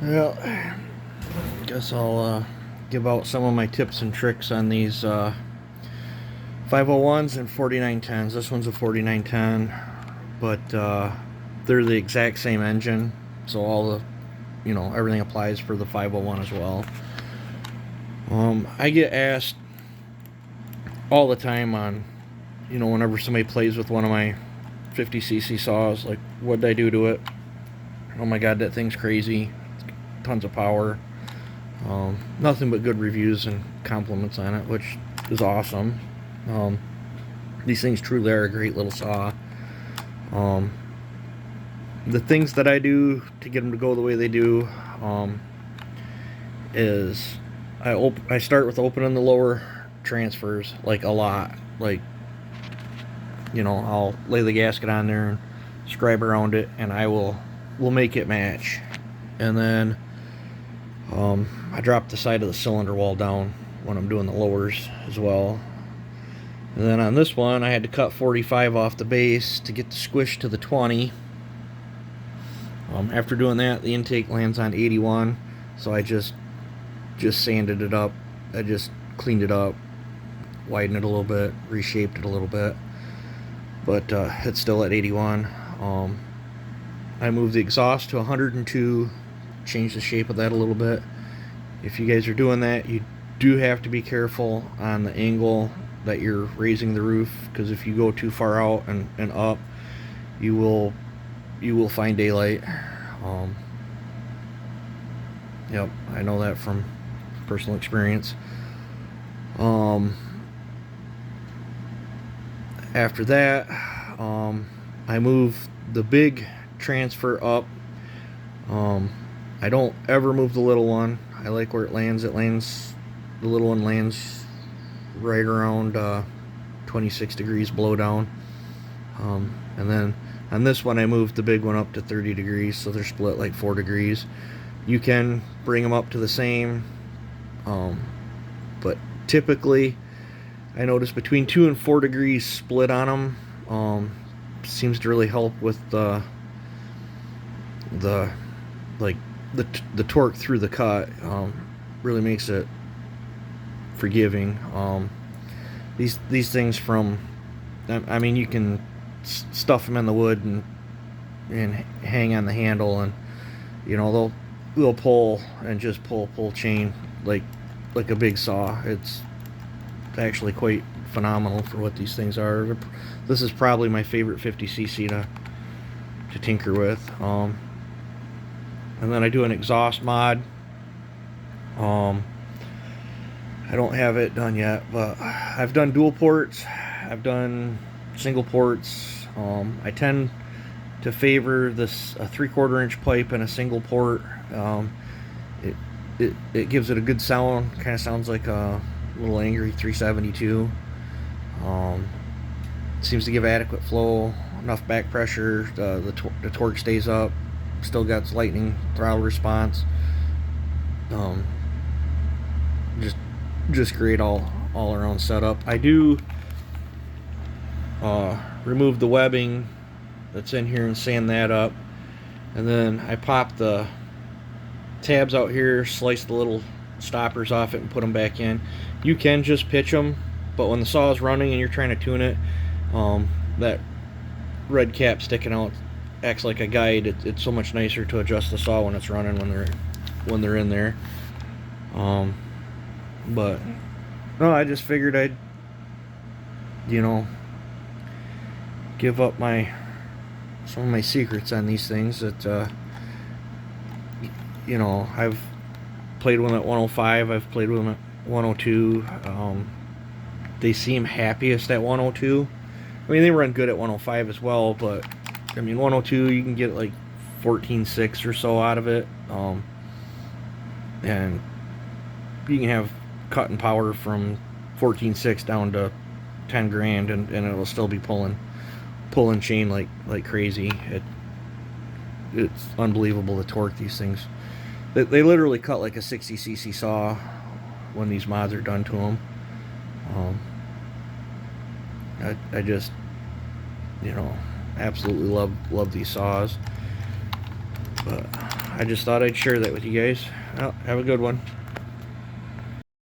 Well, guess I'll give out some of my tips and tricks on these 501s and 4910s. This one's a 4910, but they're the exact same engine, so all the, everything applies for the 501 as well. I get asked all the time on, whenever somebody plays with one of my 50cc saws, like, what'd I do to it? Oh my god, that thing's crazy. Tons of power. Nothing but good reviews and compliments on it, which is awesome. These things truly are a great little saw. The things that I do to get them to go the way they do is I start with opening the lower transfers, like, a lot. Like, I'll lay the gasket on there and scribe around it, and we'll make it match. And then I drop the side of the cylinder wall down when I'm doing the lowers as well. And then on this one, I had to cut 45 off the base to get the squish to the 20. After doing that, the intake lands on 81, so I just sanded it up. I just cleaned it up, widened it a little bit, reshaped it a little bit, but it's still at 81. I moved the exhaust to 102, changed the shape of that a little bit. If you guys are doing that, you do have to be careful on the angle that you're raising the roof, because if you go too far out and up, you will find daylight. Yep, I know that from personal experience. After that, I move the big transfer up. I don't ever move the little one. I like where it lands. The little one lands right around 26 degrees blow down. And then on this one, I moved the big one up to 30 degrees, so they're split like 4 degrees. You can bring them up to the same, but typically I notice between 2 and 4 degrees split on them seems to really help with the torque through the cut. Really makes it forgiving. These things I mean, you can stuff them in the wood and hang on the handle, and they'll pull and just pull chain like a big saw. It's actually quite phenomenal for what these things are. This is probably my favorite 50cc to tinker with. And then I do an exhaust mod. I don't have it done yet, but I've done dual ports, I've done single ports. I tend to favor a 3/4 inch pipe and a single port. It gives it a good sound. Kind of sounds like a little angry 372. Seems to give adequate flow, enough back pressure. The torque stays up. Still got lightning throttle response. Just great all around setup. I do remove the webbing that's in here and sand that up, and then I pop the tabs out here, slice the little stoppers off it, and put them back in. You can just pitch them, but when the saw is running and you're trying to tune it, that red cap sticking out acts like a guide. It's so much nicer to adjust the saw when it's running, when they're in there. But no, I just figured I'd give up some of my secrets on these things that I've played with them at 105, I've played with them at 102. They seem happiest at 102. I mean, they run good at 105 as well, but I mean, 102 you can get like 14.6 or so out of it, and you can have cutting power from 14.6 down to 10 grand, and it'll still be pulling chain like crazy. It's unbelievable the torque these things. They literally cut like a 60cc saw when these mods are done to them. I just absolutely love these saws. But I just thought I'd share that with you guys. Well, have a good one.